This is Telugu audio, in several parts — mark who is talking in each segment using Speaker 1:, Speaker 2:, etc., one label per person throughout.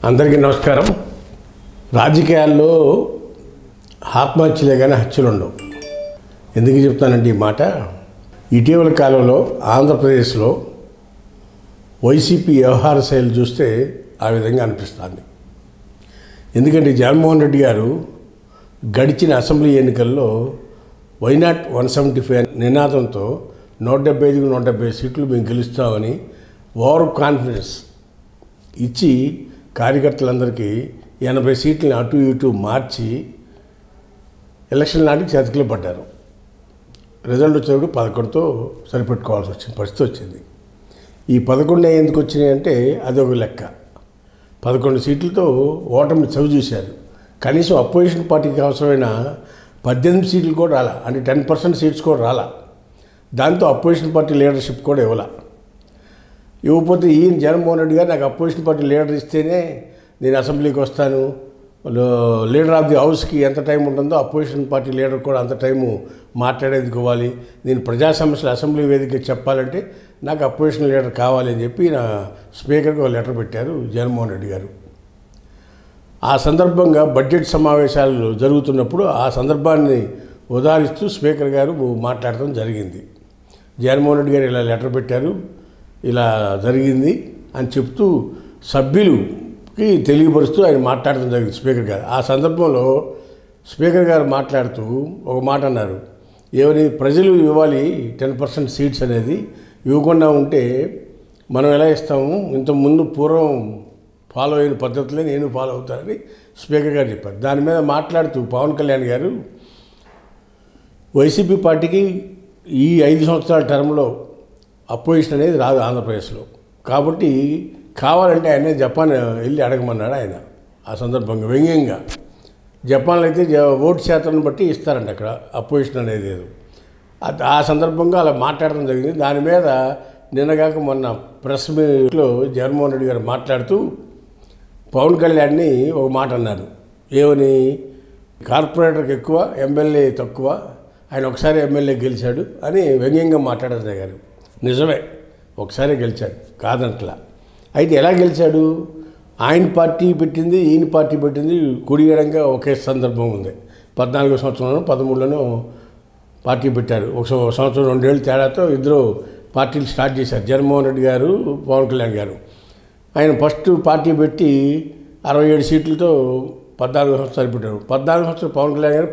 Speaker 1: అందరికీ నమస్కారం. రాజకీయాల్లో ఆత్మహత్యలే కానీ హత్యలు ఉండవు. ఎందుకు చెప్తానంటే ఈ మాట, ఇటీవల కాలంలో ఆంధ్రప్రదేశ్లో వైసీపీ వ్యవహార శైలి చూస్తే ఆ విధంగా అనిపిస్తుంది. ఎందుకంటే జగన్మోహన్ రెడ్డి గారు గడిచిన అసెంబ్లీ ఎన్నికల్లో వైనాట్ 175 నినాదంతో 175కు 170 సీట్లు మేము గెలుస్తామని ఓవర్ కాన్ఫిడెన్స్ ఇచ్చి కార్యకర్తలందరికీ 80 సీట్లని అటు ఇటు మార్చి ఎలక్షన్ నాటికి చేతికిలో పడ్డారు. రిజల్ట్ వచ్చేటప్పుడు 11తో సరిపెట్టుకోవాల్సి వచ్చిన పరిస్థితి వచ్చింది. ఈ 11 ఎందుకు వచ్చినాయి అంటే అదొక లెక్క. 11 సీట్లతో ఓటమి చవి చూశారు. కనీసం అపోజిషన్ పార్టీకి అవసరమైన 18 సీట్లు కూడా రాలా, అంటే 10% సీట్స్ కూడా రాలా. దాంతో అపోజిషన్ పార్టీ లీడర్షిప్ కూడా ఇవ్వకపోతే ఈయన జగన్మోహన్ రెడ్డి గారు నాకు అపోజిషన్ పార్టీ లీడర్ ఇస్తేనే నేను అసెంబ్లీకి వస్తాను, లీడర్ ఆఫ్ ది హౌస్కి ఎంత టైం ఉంటుందో అపోజిషన్ పార్టీ లీడర్ కూడా అంత టైము మాట్లాడేందుకు ఇవ్వాలి, నేను ప్రజా సమస్యలు అసెంబ్లీ వేదిక చెప్పాలంటే నాకు అపోజిషన్ లీడర్ కావాలి అని చెప్పి నా స్పీకర్కి ఒక లెటర్ పెట్టారు జగన్మోహన్ రెడ్డి గారు. ఆ సందర్భంగా బడ్జెట్ సమావేశాలు జరుగుతున్నప్పుడు ఆ సందర్భాన్ని ఉదాహరిస్తూ స్పీకర్ గారు మాట్లాడటం జరిగింది. జగన్మోహన్ రెడ్డి గారు ఇలా లెటర్ పెట్టారు, ఇలా జరిగింది అని చెప్తూ సభ్యులకి తెలియపరుస్తూ ఆయన మాట్లాడటం జరిగింది స్పీకర్ గారు. ఆ సందర్భంలో స్పీకర్ గారు మాట్లాడుతూ ఒక మాట అన్నారు, ఏమని, ప్రజలు ఇవ్వాలి 10% సీట్స్ అనేది, ఇవ్వకుండా ఉంటే మనం ఎలా ఇస్తాము, ఇంతకుముందు పూర్వం ఫాలో అయిన పద్ధతులే నేను ఫాలో అవుతానని స్పీకర్ గారు చెప్పారు. దాని మీద మాట్లాడుతూ పవన్ కళ్యాణ్ గారు వైసీపీ పార్టీకి ఈ 5 సంవత్సరాల టర్మ్లో అపోజిషన్ అనేది రాదు ఆంధ్రప్రదేశ్లో, కాబట్టి కావాలంటే ఆయన జపాన్ వెళ్ళి అడగమన్నాడు ఆయన. ఆ సందర్భంగా వ్యంగ్యంగా జపాన్లో అయితే ఓటు శాతాన్ని బట్టి ఇస్తారంట అక్కడ అపోజిషన్ అనేది లేదు. ఆ సందర్భంగా అలా మాట్లాడడం జరిగింది. దాని మీద నిన్నగాక మొన్న ప్రెస్ మీట్లో జగన్మోహన్ రెడ్డి గారు మాట్లాడుతూ పవన్ కళ్యాణ్ని ఒక మాట అన్నారు, ఏమని, కార్పొరేటర్కి ఎక్కువ ఎమ్మెల్యే తక్కువ, ఆయన ఒకసారి ఎమ్మెల్యే గెలిచాడు అని వ్యంగ్యంగా మాట్లాడారు గారు. నిజమే, ఒకసారి గెలిచాడు కాదంట్లా. అయితే ఎలా గెలిచాడు, ఆయన పార్టీ పెట్టింది ఈయన పార్టీ పెట్టింది కుడియడంగా ఒకే సందర్భం ఉంది. 14వ సంవత్సరంలోనూ 13లోనూ పార్టీ పెట్టారు. ఒక సంవత్సరం 2 ఏళ్ళు తేడాతో ఇద్దరు పార్టీలు స్టార్ట్ చేశారు, జగన్మోహన్ రెడ్డి గారు పవన్ కళ్యాణ్ గారు. ఆయన ఫస్ట్ పార్టీ పెట్టి 67 సీట్లతో 14 సంవత్సరాలు పెట్టారు. 14 సంవత్సరాలు పవన్ కళ్యాణ్ గారు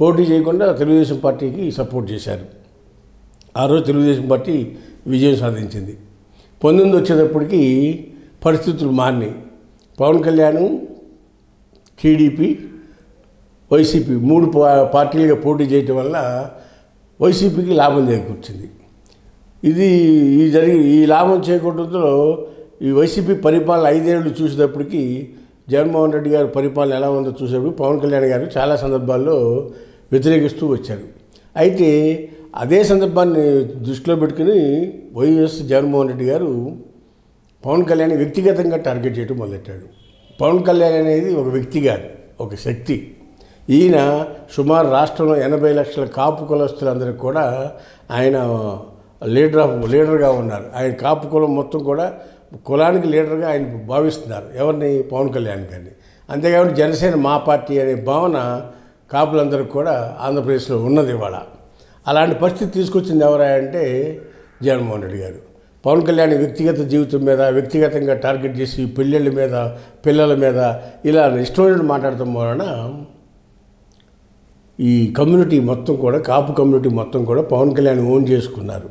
Speaker 1: పోటీ చేయకుండా తెలుగుదేశం పార్టీకి సపోర్ట్ చేశారు. ఆ రోజు తెలుగుదేశం పార్టీ విజయం సాధించింది. 19 వచ్చేటప్పటికి పరిస్థితులు మారినాయి. పవన్ కళ్యాణ్, టీడీపీ, వైసీపీ 3 పార్టీలుగా పోటీ చేయటం వల్ల వైసీపీకి లాభం చేకూర్చింది. ఈ లాభం చేకూరడంతో ఈ వైసీపీ పరిపాలన 5 ఏళ్ళు చూసేటప్పటికి జగన్మోహన్ రెడ్డి గారి పరిపాలన ఎలా ఉందో చూసేటప్పుడు పవన్ కళ్యాణ్ గారు చాలా సందర్భాల్లో వ్యతిరేకిస్తూ వచ్చారు. అయితే అదే సందర్భాన్ని దృష్టిలో పెట్టుకుని వైఎస్ జగన్మోహన్ రెడ్డి గారు పవన్ కళ్యాణ్ వ్యక్తిగతంగా టార్గెట్ చేయడం మొదలెట్టాడు. పవన్ కళ్యాణ్ అనేది ఒక వ్యక్తి కాదు, ఒక శక్తి. ఈయన సుమారు రాష్ట్రంలో 80 లక్షల కాపు కులస్తులందరికీ కూడా ఆయన లీడర్గా ఉన్నారు. ఆయన కాపు కులం మొత్తం కూడా కులానికి లీడర్గా ఆయన భావిస్తున్నారు. ఎవరిని, పవన్ కళ్యాణ్ గారిని. అంతేకాకుండా జనసేన మా పార్టీ అనే భావన కాపులందరికీ కూడా ఆంధ్రప్రదేశ్లో ఉన్నది ఇవాళ. అలాంటి పరిస్థితి తీసుకొచ్చింది ఎవరా అంటే జగన్మోహన్ రెడ్డి గారు. పవన్ కళ్యాణ్ వ్యక్తిగత జీవితం మీద వ్యక్తిగతంగా టార్గెట్ చేసి పెళ్ళిళ్ళ మీద పిల్లల మీద ఇలా ఇష్టమైనట్టు మాట్లాడటం వలన ఈ కమ్యూనిటీ మొత్తం కూడా, కాపు కమ్యూనిటీ మొత్తం కూడా పవన్ కళ్యాణ్ ఓన్ చేసుకున్నారు.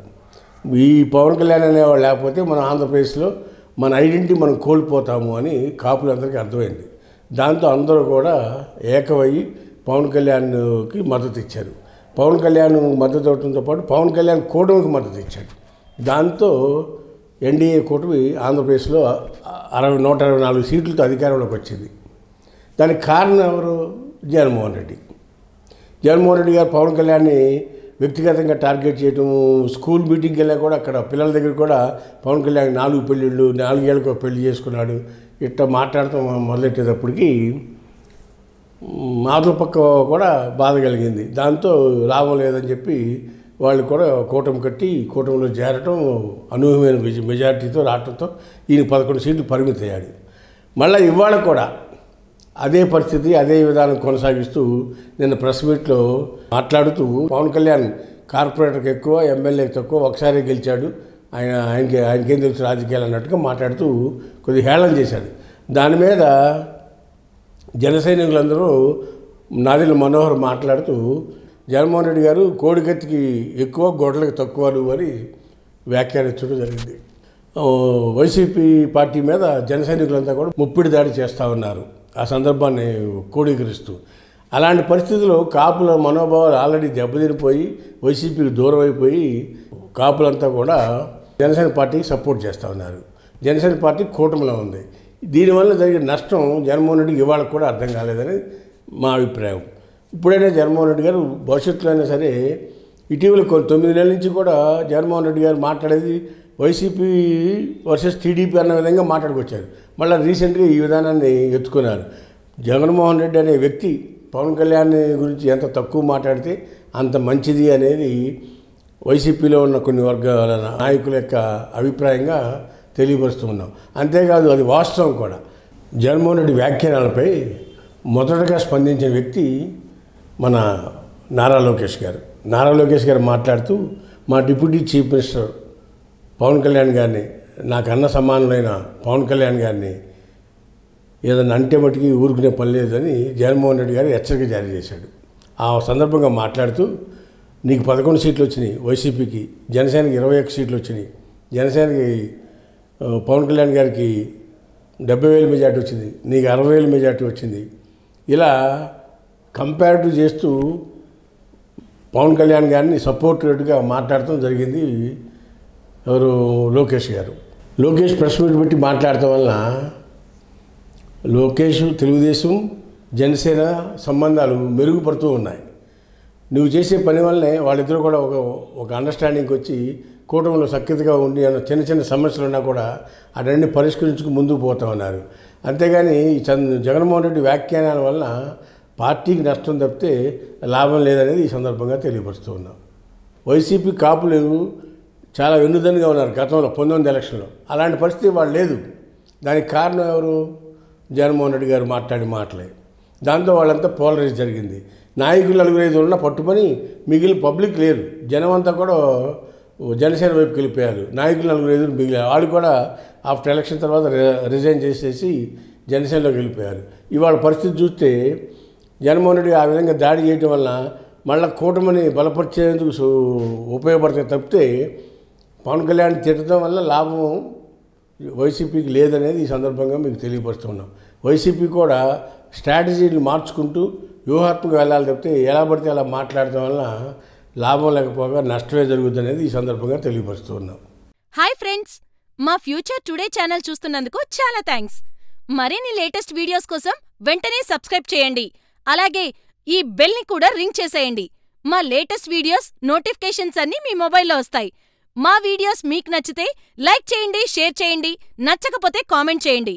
Speaker 1: ఈ పవన్ కళ్యాణ్ అనేవాళ్ళు లేకపోతే మన ఆంధ్రప్రదేశ్లో మన ఐడెంటిటీ మనం కోల్పోతాము అని కాపులందరికీ అర్థమైంది. దాంతో అందరూ కూడా ఏకమయ్యి పవన్ కళ్యాణ్కి మద్దతు ఇచ్చారు. పవన్ కళ్యాణ్ మద్దతు అవడంతో పాటు పవన్ కళ్యాణ్ కూటమికి మద్దతు ఇచ్చాడు. దాంతో ఎన్డీఏ కూటమి ఆంధ్రప్రదేశ్లో 164 సీట్లతో అధికారంలోకి వచ్చింది. దానికి కారణం ఎవరు, జగన్మోహన్ రెడ్డి గారు పవన్ కళ్యాణ్ని వ్యక్తిగతంగా టార్గెట్ చేయటం, స్కూల్ మీటింగ్కి వెళ్ళా కూడా అక్కడ పిల్లల దగ్గర కూడా పవన్ కళ్యాణ్ 4 పెళ్ళిళ్ళు, 4 ఏళ్ళకు పెళ్లి చేసుకున్నాడు, ఇట్లా మాట్లాడటం మొదలెట్టేటప్పటికి మాటల పక్క కూడా బాధ కలిగింది. దాంతో లాభం లేదని చెప్పి వాళ్ళు కూడా కూటమి కట్టి కూటమిలో చేరటం అనూహ్యమైన మెజార్టీతో రావడంతో ఈయన 11 సీట్లు పరిమితి అయ్యాడు. మళ్ళీ ఇవాళ కూడా అదే పరిస్థితి, అదే విధానం కొనసాగిస్తూ నిన్న ప్రెస్ మీట్లో మాట్లాడుతూ పవన్ కళ్యాణ్ కార్పొరేటర్కి ఎక్కువ, ఎమ్మెల్యేకి తక్కువ, ఒకసారి గెలిచాడు, ఆయనకేం తెలుసు రాజకీయాలు అన్నట్టుగా మాట్లాడుతూ కొద్దిగా హేళన చేశాడు. దాని మీద జన సైనికులందరూ నాదెళ్ల మనోహర్ మాట్లాడుతూ జగన్మోహన్ రెడ్డి గారు కోడికత్తికి ఎక్కువ, గొడ్డలకి తక్కువ అని వ్యాఖ్యానించడం జరిగింది. వైసీపీ పార్టీ మీద జన సైనికులంతా కూడా ముప్పిడి దాడి చేస్తూ ఉన్నారు ఆ సందర్భాన్ని కోడీకరిస్తూ. అలాంటి పరిస్థితుల్లో కాపుల మనోభావాలు ఆల్రెడీ దెబ్బతినిపోయి వైసీపీకి దూరం అయిపోయి కాపులంతా కూడా జనసేన పార్టీకి సపోర్ట్ చేస్తూ ఉన్నారు. జనసేన పార్టీ కూటమిలో ఉంది. దీనివల్ల జరిగిన నష్టం జగన్మోహన్ రెడ్డికి ఇవాళ కూడా అర్థం కాలేదని మా అభిప్రాయం. ఇప్పుడైనా జగన్మోహన్ రెడ్డి గారు భవిష్యత్తులో అయినా సరే, ఇటీవల 9 నెలల నుంచి కూడా జగన్మోహన్ రెడ్డి గారు మాట్లాడేది వైసీపీ వర్సెస్ టీడీపీ అన్న విధంగా మాట్లాడుకొచ్చారు. మళ్ళీ రీసెంట్గా ఈ విధానాన్ని ఎత్తుకున్నారు. జగన్మోహన్ రెడ్డి అనే వ్యక్తి పవన్ కళ్యాణ్ గురించి ఎంత తక్కువ మాట్లాడితే అంత మంచిది అనేది వైసీపీలో ఉన్న కొన్ని వర్గాల నాయకుల యొక్క అభిప్రాయంగా తెలియపరుస్తూ ఉన్నాం. అంతేకాదు అది వాస్తవం కూడా. జగన్మోహన్ రెడ్డి వ్యాఖ్యానాలపై మొదటగా స్పందించిన వ్యక్తి మన నారా లోకేష్ గారు. నారా లోకేష్ గారు మాట్లాడుతూ మా deputy chief minister Pawan Kalyan గారిని, నాకు అన్న సమానులైన పవన్ కళ్యాణ్ గారిని ఏదన్నా అంటే మటుకి ఊరుకునే పని లేదని జగన్మోహన్ రెడ్డి గారు హెచ్చరిక జారీ చేశాడు. ఆ సందర్భంగా మాట్లాడుతూ నీకు 11 సీట్లు వచ్చినాయి వైసీపీకి, జనసేనకి 21 సీట్లు వచ్చినాయి, జనసేనకి పవన్ కళ్యాణ్ గారికి 70,000 మెజార్టీ వచ్చింది, నీకు 60,000 మెజార్టీ వచ్చింది. ఇలా కంపారిటివ్ చేస్తూ పవన్ కళ్యాణ్ గారిని సపోర్టివ్గా మాట్లాడటం జరిగింది ఎవరు లోకేష్ గారు. లోకేష్ ప్రెస్ మీట్ పెట్టి మాట్లాడటం వలన లోకేష్, తెలుగుదేశం, జనసేన సంబంధాలు మెరుగుపడుతూ ఉన్నాయి. నువ్వు చేసే పని వల్లనే వాళ్ళిద్దరూ కూడా ఒక అండర్స్టాండింగ్కి వచ్చి కూటమిలో సఖ్యతగా ఉండి చిన్న చిన్న సమస్యలు ఉన్నా కూడా అటన్నీ పరిష్కరించుకు ముందుకు పోతామన్నారు. అంతేగాని జగన్మోహన్ రెడ్డి వ్యాఖ్యానాల వలన పార్టీకి నష్టం తప్పితే లాభం లేదనేది ఈ సందర్భంగా తెలియపరుస్తూ ఉన్నాం. వైసీపీ కాపులు చాలా వెన్నుదన్నుగా ఉన్నారు గతంలో 19 ఎలక్షన్లో. అలాంటి పరిస్థితి వాళ్ళు లేదు. దానికి కారణం ఎవరు? జగన్మోహన్ రెడ్డి గారు మాట్లాడి మాటలే. దాంతో వాళ్ళంతా పోలరైజ్ జరిగింది. నాయకులు 4-5 ఉన్న పట్టుకొని మిగిలిన పబ్లిక్ లేరు. జనం అంతా కూడా జనసేన వైపుకి వెళ్ళిపోయారు. నాయకులు 4-5 మిగిలిన వాళ్ళు కూడా ఆఫ్టర్ ఎలక్షన్ తర్వాత రిజైన్ చేసేసి జనసేనలోకి వెళ్ళిపోయారు. ఇవాళ పరిస్థితి చూస్తే జగన్మోహన్ రెడ్డి ఆ విధంగా దాడి చేయడం వల్ల మళ్ళీ కూటమిని బలపరిచేందుకు ఉపయోగపడతాయి తప్పితే పవన్ కళ్యాణ్ తిట్టడం వల్ల లాభం వైసీపీకి లేదనేది ఈ సందర్భంగా మీకు తెలియపరుస్తున్నాం. వైసీపీ కూడా స్ట్రాటజీని మార్చుకుంటూ వ్యూహాత్మకంగా వెళ్ళాలి తప్పితే ఎలా పడితే అలా మాట్లాడటం వల్ల లాభం లేకపోగా నష్టమే జరుగుతుందనేది ఈ సందర్భంగా తెలియపరుస్తున్నాం.
Speaker 2: హాయ్ ఫ్రెండ్స్, మా ఫ్యూచర్ టుడే ఛానల్ చూస్తున్నందుకు చాలా థ్యాంక్స్. మరిన్ని లేటెస్ట్ వీడియోస్ కోసం వెంటనే సబ్స్క్రైబ్ చేయండి. అలాగే ఈ బెల్ని కూడా రింగ్ చేసేయండి. మా లేటెస్ట్ వీడియోస్ నోటిఫికేషన్స్ అన్నీ మీ మొబైల్లో వస్తాయి. మా వీడియోస్ మీకు నచ్చితే లైక్ చేయండి, షేర్ చేయండి, నచ్చకపోతే కామెంట్ చేయండి.